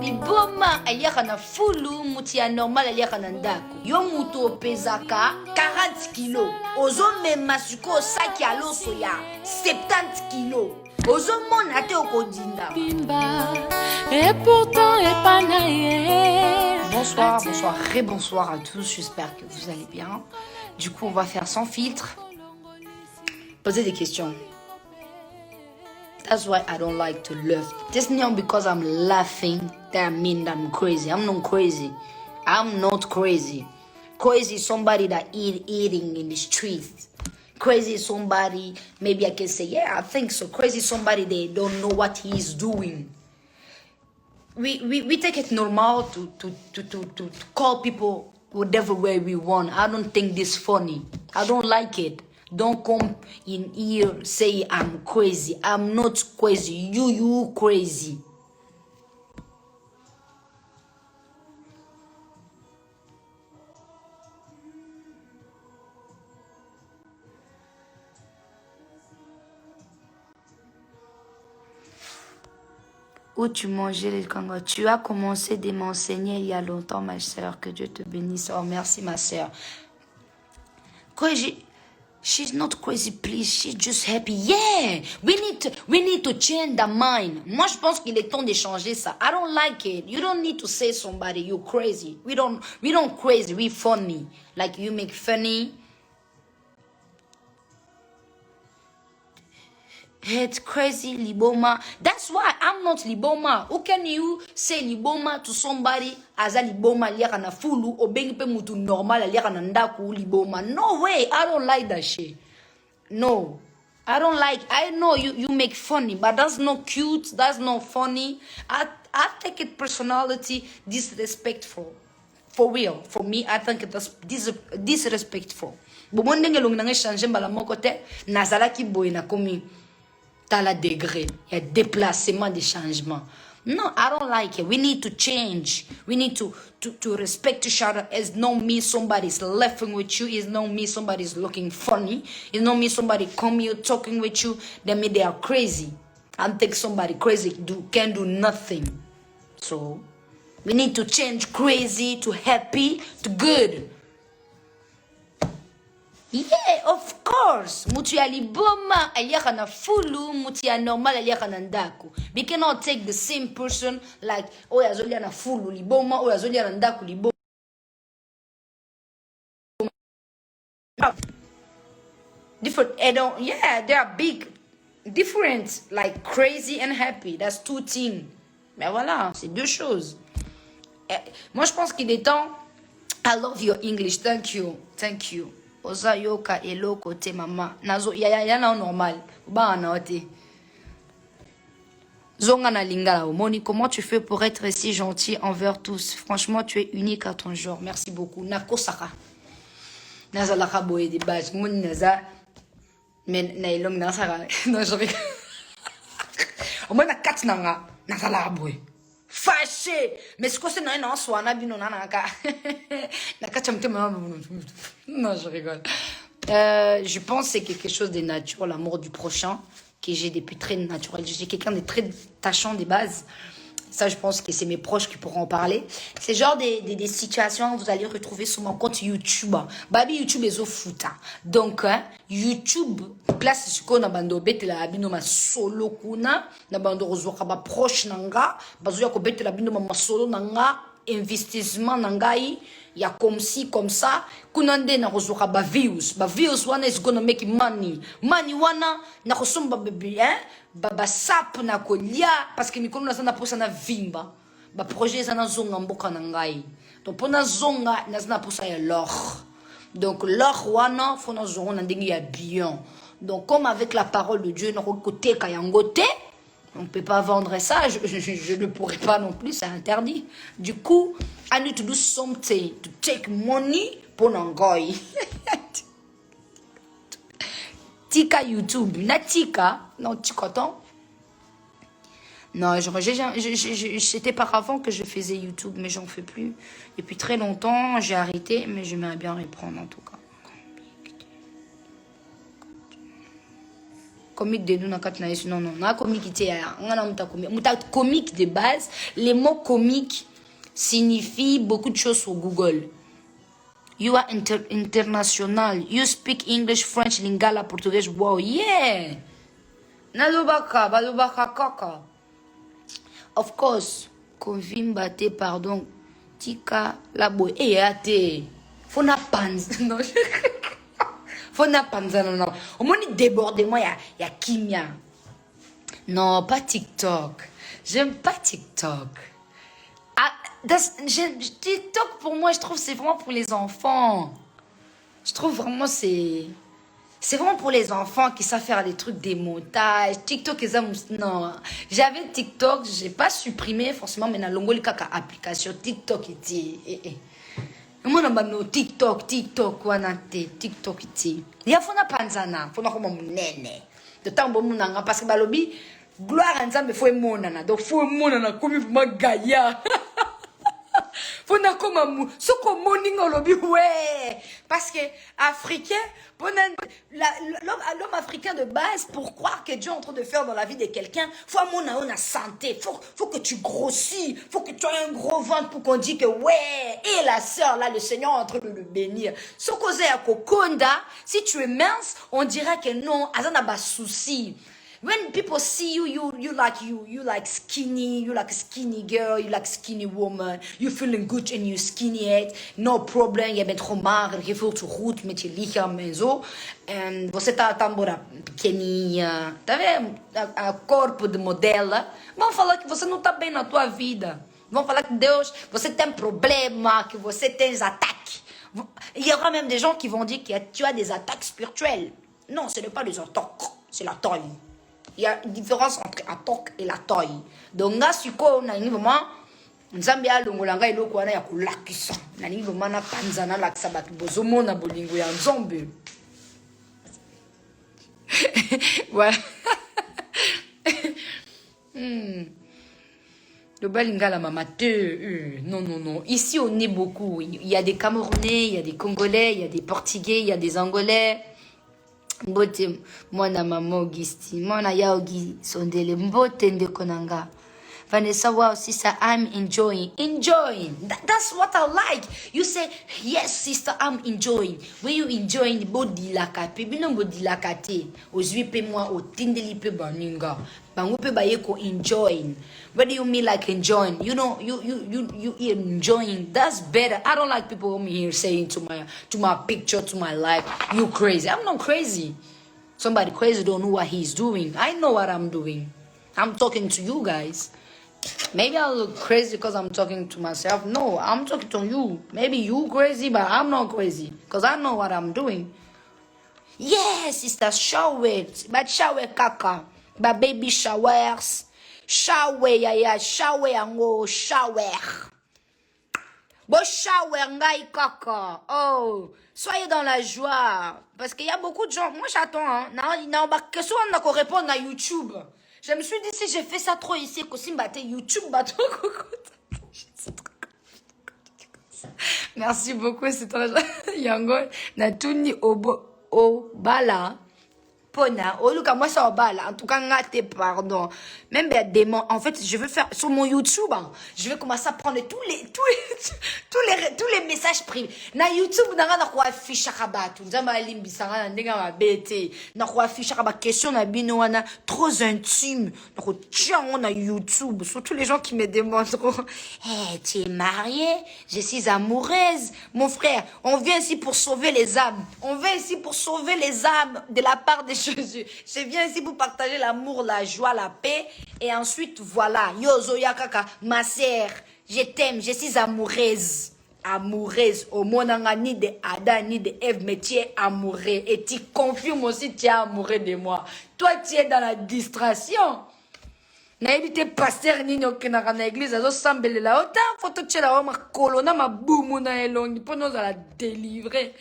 liboma aliaka na fulu, mutu ya normal aliaka na ndako. Yo mutu opezaka 40 kilo, ozo mema siko saki ya loso ya 70 kilo. Ozo mona te okodinda. Et pourtant épanaillé. Bonsoir, bonsoir, bonsoir à tous, j'espère que vous allez bien. Du coup, on va faire sans filtre. Poser des questions. That's why I don't like to laugh. Just now because I'm laughing, that means I'm crazy. I'm not crazy. I'm not crazy. Crazy is somebody that eating in the streets. Crazy is somebody, maybe I can say, yeah, I think so. Crazy is somebody they don't know what he is doing. We take it normal to call people whatever way we want. I don't think this funny. I don't like it. Don't come in here say I'm crazy. I'm not crazy. You crazy. Où tu mangeais les kangourous? Tu as commencé de m'enseigner il y a longtemps, ma soeur. Que Dieu te bénisse. Oh, merci, ma soeur. Crazy. She's not crazy, please. She's just happy. Yeah, we need to change the mind. Moi, je pense qu'il est temps de changer ça. I don't like it. You don't need to say somebody you crazy. We don't crazy. We funny. Like you make funny. It's crazy, liboma. That's why I'm not liboma. How can you say liboma to somebody as a liboma liaka na fulu o bengi pe mutu normal liaka na ndaku liboma? No way. I don't like that shit. No. I don't like. I know you make funny, but that's not cute. That's not funny. I take it personality disrespectful. For real. For me, I think that's disrespectful. But one thing along na changer mbala moko te nazala ki boy na komi. T'as la degré, il y a déplacement des changements. No, I don't like it. We need to change. We need to respect each other. It's not me somebody's laughing with you. It's not me somebody's looking funny. It's not me somebody come here talking with you. That mean they are crazy. I think somebody crazy can do nothing. So, we need to change crazy to happy to good. Yeah, of course. Mutu ya liboma aliaka na fulu, mutu ya normal aliaka na ndaku. We cannot take the same person like oya azolia na fulu liboma, oya azolia na ndaku liboma. Different, yeah, they are big, different, like crazy and happy. That's two things. Mais voilà, c'est deux choses. Moi, je pense qu'il est temps. I love your English. Thank you. Thank you. Oza yoka elo kote mama. Nazo ya na normal. Ba na ote. Zonga na lingala omoni. Comment tu fais pour être si gentil envers tous? Franchement, tu es unique à ton genre. Merci beaucoup. Nako saka. Naza la kaboye de base. Moni naza. Men na ilong na saka. Non, je rigole. Omoni na kat nanga. Naza la kaboye. Fâché, mais ce que c'est non soit na bino nanaka. Non, je rigole. Je pense que c'est quelque chose de naturel, l'amour du prochain, que j'ai depuis très naturel. J'ai quelqu'un de très tâchant des bases. Ça, je pense que c'est mes proches qui pourront en parler. C'est genre des situations que vous allez retrouver sur mon compte YouTube. Babi YouTube est au foot. Donc, YouTube, place ce qu'on a bando bête la bino ma solo kuna, na bando rozoka ba proche nanga, bazoya ko bête la bino ma solo nanga, investissement nangai, ya comme ci comme ça, kunande na rozoka ba views wana is gonna make money. Money wana na kosomba bébé baba sap na kolia parce que mikolo na sana posa na vimba ba projet sana zonga mboka na ngai donc pona zonga na sana posa ya l'or donc l'or wana fona zonga na ndenge ya bien donc comme avec la parole de Dieu na côté kayangote on peut pas vendre ça je ne pourrais pas non plus c'est interdit du coup I need to do something to take money pour nangoy Tika YouTube, Natika, non, tu content? Non, c'était par avant que je faisais YouTube, mais j'en fais plus. Depuis très longtemps, j'ai arrêté, mais j'aimerais bien reprendre en tout cas. comique de nous, non, non, non, comique comique de base. Les mots comiques signifient beaucoup de choses sur Google. You are international. You speak English, French, Lingala, Portuguese. Wow, yeah. Nalobaka, balobaka, kaka. Of course, Konvimba te, pardon. Tika, la boy. Eh, ate. Fona panz. Non, Fona panza, non, non. Au moins, il débordement, il y a Kimia. Non, pas TikTok. J'aime pas TikTok. Ah, TikTok, pour moi, je trouve c'est vraiment pour les enfants. Je trouve vraiment c'est vraiment pour les enfants qui savent faire des trucs, des montages. TikTok, non. J'avais TikTok, j'ai pas supprimé forcément, mais dans l'ongoli kaka application TikTok était. Moi non TikTok, TikTok était. Il y a fona panzana, fona comme nene. De temps bon munanga parce que balobi gloire en Nzambe faut monana. Donc faut monana comme vraiment gaïa. Fona comme amu, soko morning olobi ouais parce que africain l'homme africain de base pour croire que Dieu est en train de faire dans la vie de quelqu'un, faut mona on a santé, faut que tu grossis, faut que tu aies un gros ventre pour qu'on dise que ouais et la sœur là le Seigneur est en train de le bénir. Soko à kokonda, si tu es mince, on dirait que non, azana ba souci. When people see you, you like skinny, you like skinny girl, you like skinny woman, you feeling good and you skinny head, no problem, je bent trop mager, je voelt zo goed met je lichaam en zo. En você tá tambora pequenininha, tá vendo? A corpo de modelo. Vão falar que você não tá bem na tua vida. Vão falar que Deus, você tem problema, que você tem attaques. Il y aura même des gens qui vont dire que tu as des attaques spirituelles. Non, ce n'est pas des attaques, c'est la taille. Il y a une différence entre attaque et la taille. Donc, là, si on a un moment, Nzambe a longolanga eloko wana ya kolakisa. Na ningi vraiment na panzana lakisa batu bozomo na bolingo ya Nzambe. Voilà. Le balingala mama te. Non, non, non. Ici, on est beaucoup. Il y a des Camerounais, il y a des Congolais, il y a des Portugais, il y a des Angolais. Mbote mwana mama Augusti mwana ya Augi sondele mbote ndeko nanga Vanessa wow sister I'm enjoying that's what I like. You say yes sister I'm enjoying. When you enjoying body lakape bino body lakate ozwi pe moi otindeli pe baninga bango pe baye ko enjoying. What do you mean like enjoying? You know you enjoying. That's better. I don't like people come here saying to my picture, to my life, you crazy. I'm not crazy. Somebody crazy don't know what he's doing. I know what I'm doing. I'm talking to you guys. Maybe I look crazy because I'm talking to myself. No, I'm talking to you. Maybe you crazy, but I'm not crazy because I know what I'm doing. Yes, sister, shower. But shower kaka. But baby showers. Shower, yeah, shower, yango, shower. Bon, shower, ngai kaka. Oh, soyez dans la joie. Parce qu'il y a beaucoup de gens. Moi, j'attends, hein. Non, question, on a qu'à répondre à YouTube. Je me suis dit, si j'ai fait ça trop ici, que si YouTube, merci beaucoup, c'est très Yango, Natuni Obala. Pona, moi ça en tout cas pardon. Même des démons. En fait, je veux faire sur mon YouTube, hein, je vais commencer à prendre tous les messages privés. Na YouTube na quoi affiche rabatu. Nzamba limbisanga ndenga mabete. Na quoi affiche rabat question na bino wana trop intime. Donc tiens on a YouTube, surtout les gens qui me demandent hey, tu es mariée, je suis amoureuse. Mon frère, on vient ici pour sauver les âmes. On vient ici pour sauver les âmes de la part de Jésus. Je viens ici pour partager l'amour, la joie, la paix. Et ensuite, voilà. Yozo Yakaka, ma sœur, je t'aime, je suis amoureuse. Amoureuse. Au monde, ni de Adam, ni de Ève, mais tu es amoureux. Et tu confirmes aussi, tu es amoureux de moi. Toi, tu es dans la distraction. Naïbi te pasteur nini okenaka na église azosambelela autant photo tshela wa makolona mabumu na elongi mpo nozala délivrer.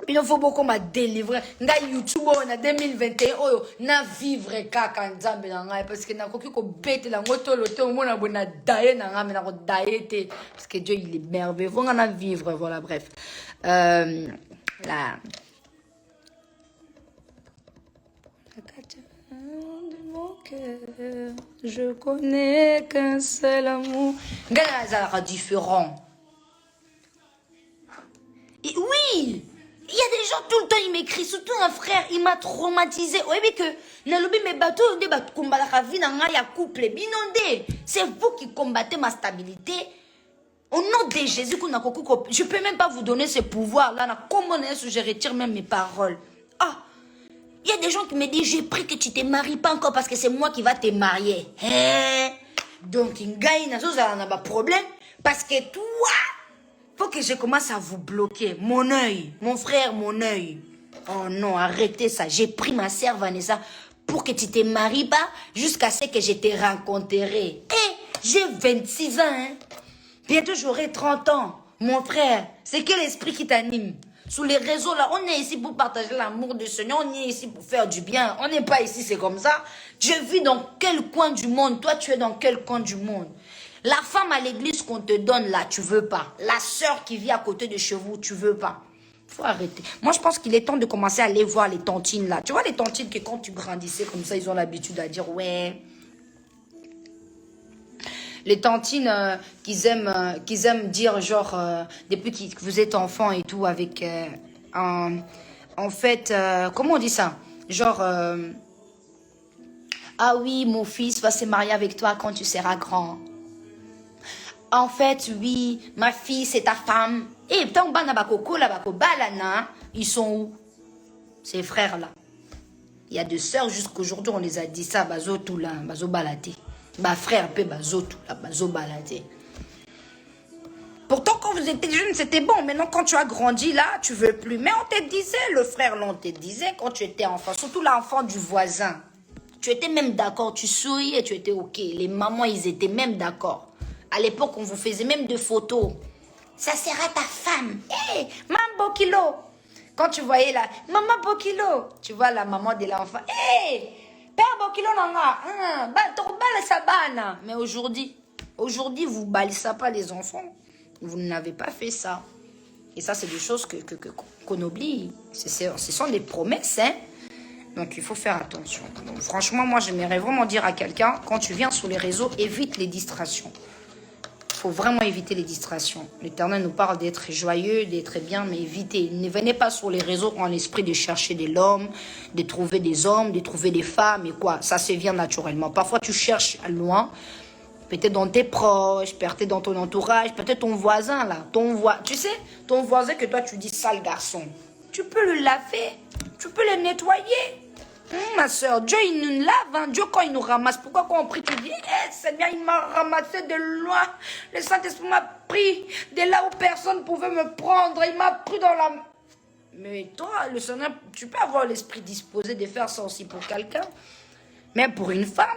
Il faut beaucoup ma délivrer. Nga YouTube on a 2021 oyo na vivre kaka nzambe na ngai parce que na koki ko bete la ngotolo te o mona bona daye na ngai na ko daye te parce que Dieu il est merveilleux. Faut na vivre voilà bref. Là De mon cœur, je connais qu'un seul amour. Gana Zara différent. Et oui, il y a des gens tout le temps, ils m'écrivent, surtout un frère, il m'a traumatisé. Oui, mais que, Nalobi, mes bateaux, on dit, combattre la vie dans un couple, binondé. C'est vous qui combattez ma stabilité. Au nom de Jésus, je ne peux même pas vous donner ce pouvoir-là. Comment je retire même mes paroles. Ah, il y a des gens qui me disent, j'ai pris que tu ne te maries pas encore parce que c'est moi qui va te marier. Hein? Donc, il y a un problème parce que toi, faut que je commence à vous bloquer. Mon œil, mon frère, mon œil. Oh non, arrêtez ça. J'ai pris ma sœur Vanessa pour que tu te maries pas jusqu'à ce que je te rencontrerai. J'ai 26 ans. Hein? Bientôt, j'aurai 30 ans. Mon frère, c'est quel esprit qui t'anime? Sous les réseaux, là, on est ici pour partager l'amour du Seigneur. On est ici pour faire du bien. On n'est pas ici, c'est comme ça. Je vis dans quel coin du monde? Toi, tu es dans quel coin du monde? La femme à l'église qu'on te donne là, tu veux pas. La sœur qui vit à côté de chez vous, tu veux pas. Faut arrêter. Moi, je pense qu'il est temps de commencer à aller voir les tantines là. Tu vois les tantines que quand tu grandissais comme ça, ils ont l'habitude à dire ouais. Les tantines qu'ils aiment dire genre depuis que vous êtes enfant et tout avec en fait comment on dit ça? Genre ah oui, mon fils va se marier avec toi quand tu seras grand. En fait, oui, ma fille, c'est ta femme. Et tant ils sont où? Ces frères-là. Il y a deux sœurs, jusqu'aujourd'hui, on les a dit ça, bazo tout là, bazo balate. Bah frère, peu bazo tout là, bazo balate. Pourtant, quand vous étiez jeune, c'était bon. Maintenant, quand tu as grandi là, tu veux plus. Mais on te disait, le frère, là, on te disait quand tu étais enfant, surtout l'enfant du voisin. Tu étais même d'accord, tu souriais, tu étais ok. Les mamans, ils étaient même d'accord. À l'époque, on vous faisait même des photos. Ça sera ta femme. Hé, hey, maman Bokilo. Quand tu voyais la maman Bokilo, tu vois la maman de l'enfant. Hé, hey, père Bokilo nanga. Sabana. Mais aujourd'hui, vous ne balissez pas les enfants. Vous n'avez pas fait ça. Et ça, c'est des choses qu'on oublie. Ce sont des promesses, hein. Donc, il faut faire attention. Donc, franchement, moi, j'aimerais vraiment dire à quelqu'un, quand tu viens sur les réseaux, évite les distractions. Il faut vraiment éviter les distractions. L'Éternel nous parle d'être joyeux, d'être bien, mais évitez. Ne venez pas sur les réseaux en esprit de chercher de l'homme, de trouver des hommes, de trouver des femmes et quoi. Ça se vient naturellement. Parfois, tu cherches loin, peut-être dans tes proches, peut-être dans ton entourage, peut-être ton voisin là. Tu sais, ton voisin que toi, tu dis sale garçon. Tu peux le laver, tu peux le nettoyer. Ma soeur, Dieu, il nous lave. Hein. Dieu, quand il nous ramasse, pourquoi quand on prie, tu dis, Seigneur, il m'a ramassé de loin. Le Saint-Esprit m'a pris de là où personne pouvait me prendre. Il m'a pris dans la... Mais toi, le Seigneur, tu peux avoir l'esprit disposé de faire ça aussi pour quelqu'un. Même pour une femme.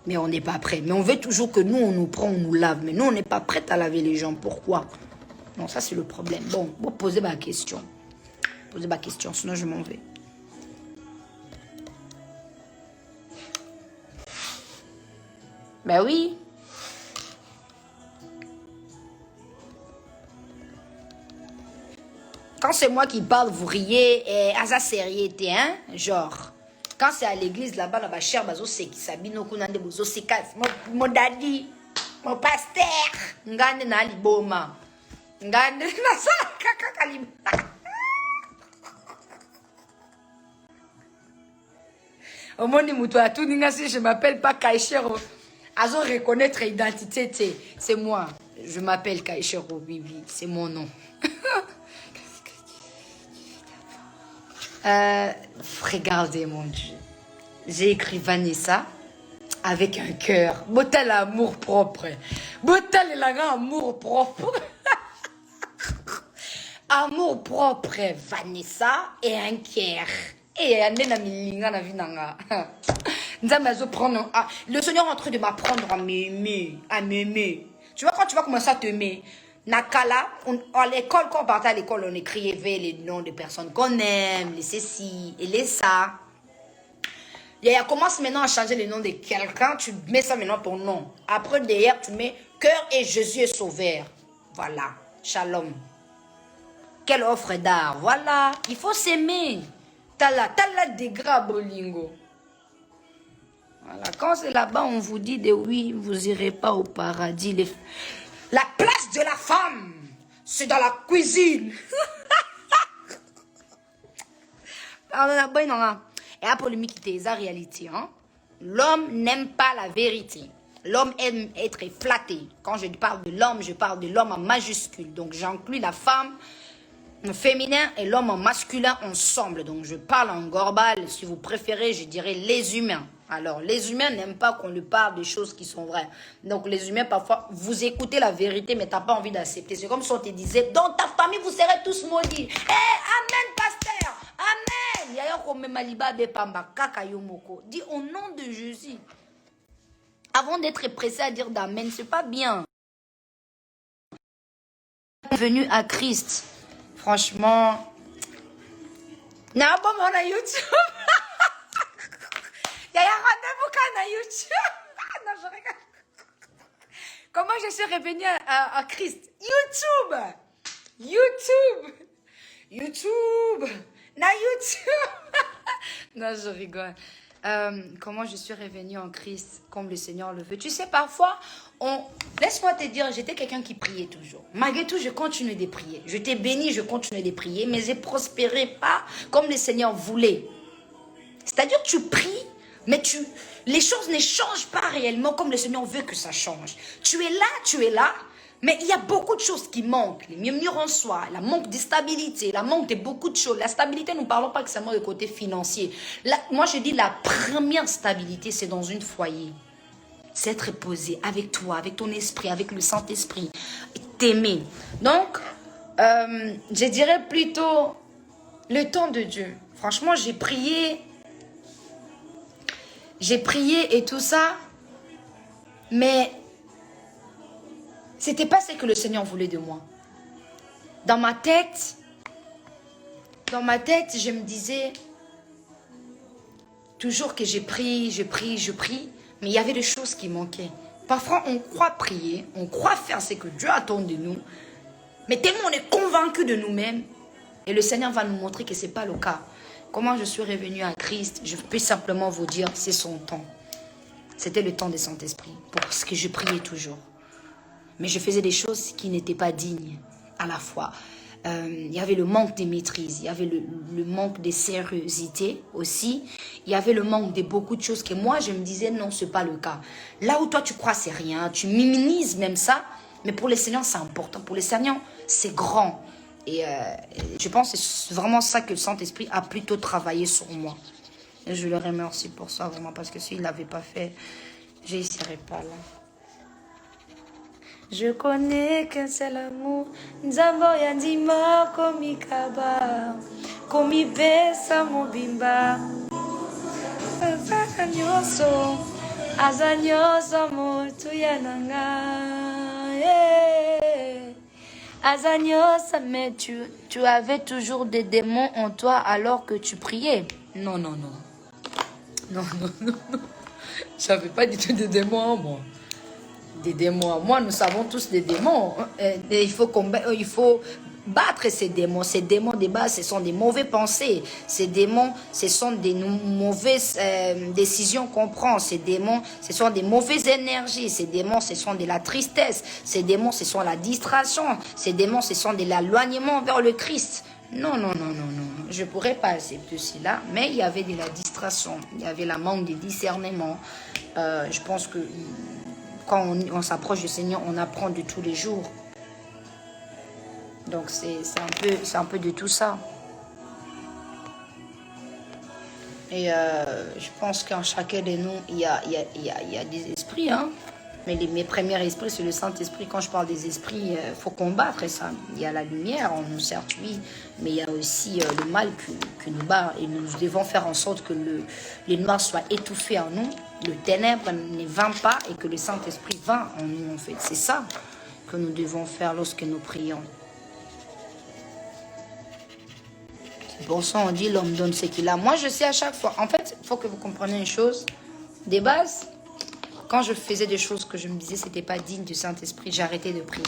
Mais on n'est pas prêt. Mais on veut toujours que nous, on nous prend, on nous lave. Mais nous, on n'est pas prêt à laver les gens. Pourquoi? Non, ça, c'est le problème. Bon, vous posez ma question. Posez ma question, sinon je m'en vais. Ben oui. Quand c'est moi qui parle, vous riez et à sa sériété, hein? Genre, quand c'est à l'église là-bas, là-bas, cher, bazo c'est qui s'habille, no kunande bozo c'est casse. Mon daddy, mon pasteur, ngande na liboma. Ngande na sa kaka kalim. Au moins, je m'appelle pas Kaishero. Azo reconnaître l'identité, c'est moi. Je m'appelle Kaishero Bibi, c'est mon nom. Regardez mon Dieu. J'ai écrit Vanessa avec un cœur. Botal amour propre. Botal la amour propre. Amour propre Vanessa et un cœur. Et le Seigneur est en train de m'apprendre à m'aimer, Tu vois, quand tu vas commencer à t'aimer, Nakala, à l'école, quand on partait à l'école, on écrivait les noms des personnes qu'on aime, les ceci et les ça. Et elle commence maintenant à changer le nom de quelqu'un, tu mets ça maintenant ton nom. Après, derrière, tu mets cœur et Jésus est sauveur. Voilà, shalom. Quelle offre d'art, voilà, il faut s'aimer. Tala degra bolingo. Voilà. Quand c'est là-bas, on vous dit de oui, vous n'irez pas au paradis. La place de la femme, c'est dans la cuisine. Et là, pour lui quitter la réalité, hein? L'homme n'aime pas la vérité. L'homme aime être flatté. Quand je parle de l'homme, je parle de l'homme en majuscule. Donc, j'inclus la femme en féminin et l'homme en masculin ensemble. Donc, je parle en global. Si vous préférez, je dirais les humains. Alors, les humains n'aiment pas qu'on lui parle des choses qui sont vraies. Donc, les humains, parfois, vous écoutez la vérité, mais tu n'as pas envie d'accepter. C'est comme si on te disait, dans ta famille, vous serez tous maudits. Amen, pasteur. Amen. Dis au nom de Jésus. Avant d'être pressé à dire d'amen, c'est pas bien. Venu à Christ. Franchement. Non, bon, on a YouTube. Il y a un rendez-vous quand on a YouTube. Non, je regarde. Comment je suis revenue à Christ? YouTube. Na YouTube. Non, je rigole. Comment je suis revenue en Christ comme le Seigneur le veut. Tu sais, parfois, laisse-moi te dire, j'étais quelqu'un qui priait toujours. Malgré tout, je continuais de prier. Je t'ai béni, je continuais de prier, mais je prospérais pas comme le Seigneur voulait. C'est-à-dire que tu pries, mais les choses ne changent pas réellement comme le Seigneur veut que ça change. Tu es là, mais il y a beaucoup de choses qui manquent. Les murmures en soi, la manque de stabilité, la manque de beaucoup de choses. La stabilité, nous ne parlons pas seulement du côté financier. Moi, je dis la première stabilité, c'est dans un foyer. C'est être posé avec toi, avec ton esprit, avec le Saint-Esprit. T'aimer. Donc, je dirais plutôt le temps de Dieu. Franchement, j'ai prié et tout ça, mais c'était pas ce que le Seigneur voulait de moi. Dans ma tête, je me disais toujours que je prie, mais il y avait des choses qui manquaient. Parfois, on croit prier, on croit faire ce que Dieu attend de nous, mais tellement on est convaincu de nous-mêmes, et le Seigneur va nous montrer que ce n'est pas le cas. Comment je suis revenue à Christ, je peux simplement vous dire, c'est son temps. C'était le temps du Saint-Esprit, parce que je priais toujours. Mais je faisais des choses qui n'étaient pas dignes à la fois. Il y avait le manque de maîtrise, il y avait le manque de sérieuxité aussi. Il y avait le manque de beaucoup de choses que moi, je me disais, non, ce n'est pas le cas. Là où toi, tu crois, c'est rien. Tu minimises même ça. Mais pour les Seigneurs, c'est important. Pour les Seigneurs, c'est grand. Et je pense que c'est vraiment ça que le Saint-Esprit a plutôt travaillé sur moi. Et je le remercie pour ça, vraiment, parce que s'il ne l'avait pas fait, je n'y serais pas là. Je connais qu'un seul amour, Nzambo yandima komikaba, komibesa mobimba. Azanyoso motu yananga. Azanyosa, mais tu avais toujours des démons en toi alors que tu priais. Non. J'avais pas du tout des démons en moi. Des démons. Moi, nous savons tous des démons. Et il faut battre ces démons. Ces démons de base, ce sont des mauvaises pensées. Ces démons, ce sont des mauvaises décisions qu'on prend. Ces démons, ce sont des mauvaises énergies. Ces démons, ce sont de la tristesse. Ces démons, ce sont la distraction. Ces démons, ce sont de l'éloignement vers le Christ. Non. Je ne pourrais pas accepter cela. Mais il y avait de la distraction. Il y avait la manque de discernement. Je pense que quand on s'approche du Seigneur, on apprend de tous les jours. Donc, c'est un peu de tout ça. Et je pense qu'en chacun de nous, il y a des esprits. Hein? Mais mes premiers esprits, c'est le Saint-Esprit. Quand je parle des esprits, il faut combattre ça. Il y a la lumière, on nous sert, oui. Mais il y a aussi le mal qui nous bat. Et nous devons faire en sorte que le noir soit étouffé en nous. Le ténèbre ne vint pas et que le Saint-Esprit vint en nous, en fait. C'est ça que nous devons faire lorsque nous prions. C'est pour ça qu'on dit l'homme donne ce qu'il a. Moi, je sais à chaque fois. En fait, il faut que vous compreniez une chose. Des bases, quand je faisais des choses que je me disais c'était pas digne du Saint-Esprit, j'arrêtais de prier.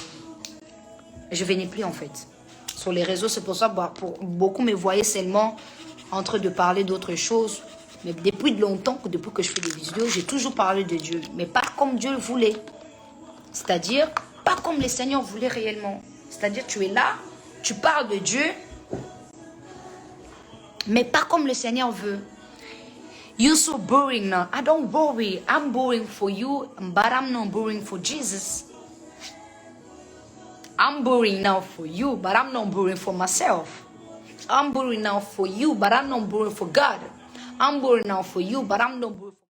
Je venais plus, en fait. Sur les réseaux, c'est pour ça que pour beaucoup me voyaient seulement en train de parler d'autres choses. Mais depuis longtemps, depuis que je fais des vidéos, j'ai toujours parlé de Dieu. Mais pas comme Dieu le voulait. C'est-à-dire, pas comme le Seigneur voulait réellement. C'est-à-dire, tu es là, tu parles de Dieu, mais pas comme le Seigneur veut. You're so boring now. I don't worry. I'm boring for you, but I'm not boring for Jesus. I'm boring now for you, but I'm not boring for myself. I'm boring now for you, but I'm not boring for God. I'm boring now for you, but I'm not boring for